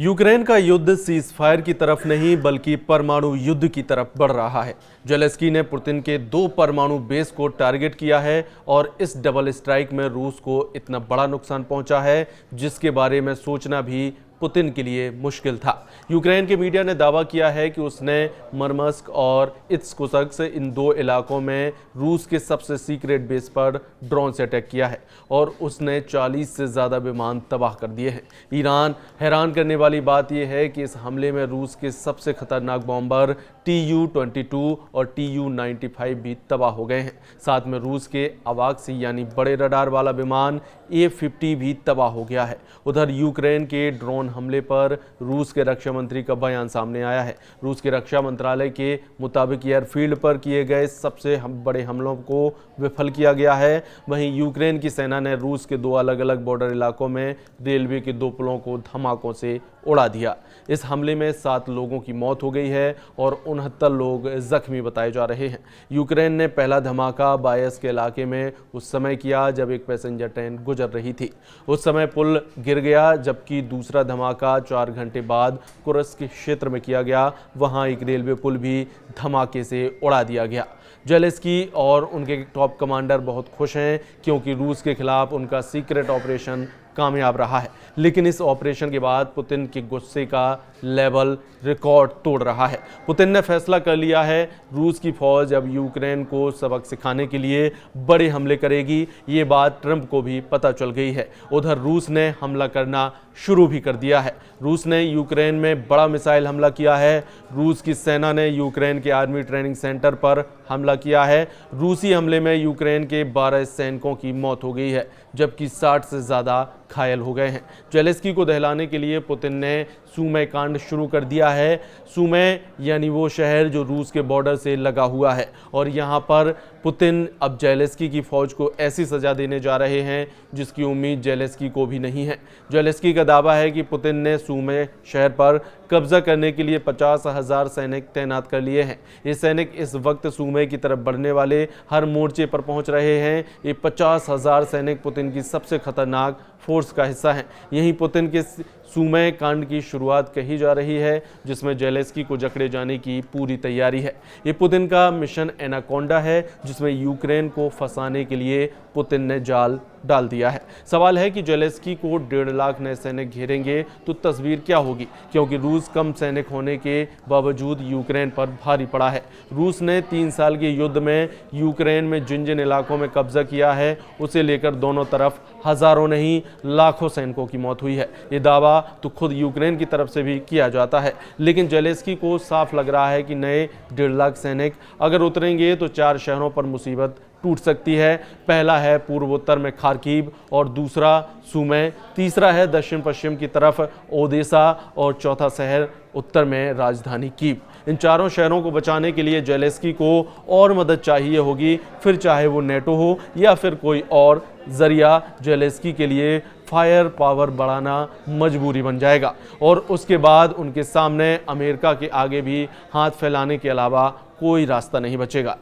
Ukraine का युद्ध ceasefire की तरफ नहीं बल्कि परमाणु युद्ध की तरफ बढ़ रहा है। जेलेंस्की ने पुतिन के 2 परमाणु बेस को टारगेट किया है और इस डबल स्ट्राइक में रूस को इतना बड़ा नुकसान पहुंचा है जिसके बारे में सोचना भी पुतिन के लिए मुश्किल था। यूक्रेन के मीडिया ने दावा किया है कि उसने मरमस्क और इत्स्क इन 2 इलाकों में रूस के सबसे सीक्रेट बेस पर ड्रोन से अटैक किया है और उसने 40 से ज़्यादा विमान तबाह कर दिए हैं। ईरान हैरान करने वाली बात यह है कि इस हमले में रूस के सबसे खतरनाक बॉम्बर Tu-22 और Tu-95 भी तबाह हो गए हैं। साथ में रूस के अवाक्स यानी बड़े रडार वाला विमान A-50 भी तबाह हो गया है। उधर यूक्रेन के ड्रोन हमले पर रूस के रक्षा मंत्री का बयान सामने आया है। रूस के रक्षा मंत्रालय के मुताबिक एयरफील्ड पर किए गए सबसे बड़े हमलों को विफल किया गया है। वहीं यूक्रेन की सेना ने रूस के 2 अलग अलग बॉर्डर इलाकों में रेलवे के 2 पुलों को धमाकों से उड़ा दिया। इस हमले में 7 लोगों की मौत हो गई है और 69 लोग जख्मी बताए जा रहे हैं। यूक्रेन ने पहला धमाका बायस के इलाके में उस समय किया जब एक पैसेंजर ट्रेन गुजर रही थी। उस समय पुल गिर गया, जबकि दूसरा धमाका 4 घंटे बाद कुर्स्क क्षेत्र में किया गया। वहां एक रेलवे पुल भी धमाके से उड़ा दिया गया। जेलेंस्की और उनके टॉप कमांडर बहुत खुश हैं क्योंकि रूस के खिलाफ उनका सीक्रेट ऑपरेशन कामयाब रहा है। लेकिन इस ऑपरेशन के बाद पुतिन के गुस्से का लेवल रिकॉर्ड तोड़ रहा है। पुतिन ने फैसला कर लिया है रूस की फौज अब यूक्रेन को सबक सिखाने के लिए बड़े हमले करेगी। ये बात ट्रंप को भी पता चल गई है। उधर रूस ने हमला करना शुरू भी कर दिया है। रूस ने यूक्रेन में बड़ा मिसाइल हमला किया है। रूस की सेना ने यूक्रेन के आर्मी ट्रेनिंग सेंटर पर हमला किया है। रूसी हमले में यूक्रेन के 12 सैनिकों की मौत हो गई है जबकि 60 से ज़्यादा घायल हो गए हैं। जेलेंस्की को दहलाने के लिए पुतिन ने सुमी कांड शुरू कर दिया है। सुमी यानी वो शहर जो रूस के बॉर्डर से लगा हुआ है और यहाँ पर पुतिन अब जेलेंस्की की फौज को ऐसी सज़ा देने जा रहे हैं जिसकी उम्मीद जेलेंस्की को भी नहीं है। जेलेंस्की का दावा है कि पुतिन ने सुमी शहर पर कब्जा करने के लिए 50,000 सैनिक तैनात कर लिए हैं। ये सैनिक इस वक्त सुमी की तरफ बढ़ने वाले हर मोर्चे पर पहुंच रहे हैं। ये 50,000 सैनिक पुतिन की सबसे खतरनाक फोर्स का हिस्सा हैं। यहीं पुतिन के सुमी कांड की शुरुआत कही जा रही है जिसमें जेलेंस्की को जकड़े जाने की पूरी तैयारी है। ये पुतिन का मिशन एनाकोंडा है जिसमें यूक्रेन को फंसाने के लिए पुतिन ने जाल डाल दिया है। सवाल है कि जेलेंस्की को 1.5 लाख नए सैनिक घेरेंगे तो तस्वीर क्या होगी, क्योंकि रूस कम सैनिक होने के बावजूद यूक्रेन पर भारी पड़ा है। रूस ने 3 साल के युद्ध में यूक्रेन में जिन जिन इलाकों में कब्जा किया है उसे लेकर दोनों तरफ हजारों नहीं लाखों सैनिकों की मौत हुई है। ये दावा तो खुद यूक्रेन की तरफ से भी किया जाता है, लेकिन जेलेंस्की को साफ लग रहा है कि नए 1.5 लाख सैनिक अगर उतरेंगे तो 4 शहरों पर मुसीबत टूट सकती है। पहला है पूर्वोत्तर में खार्किव और दूसरा सुमी, तीसरा है दक्षिण पश्चिम की तरफ ओदेसा और चौथा शहर उत्तर में राजधानी कीव। इन 4 शहरों को बचाने के लिए जेलेंस्की को और मदद चाहिए होगी, फिर चाहे वो नेटो हो या फिर कोई और जरिया। जेलेंस्की के लिए फायर पावर बढ़ाना मजबूरी बन जाएगा और उसके बाद उनके सामने अमेरिका के आगे भी हाथ फैलाने के अलावा कोई रास्ता नहीं बचेगा।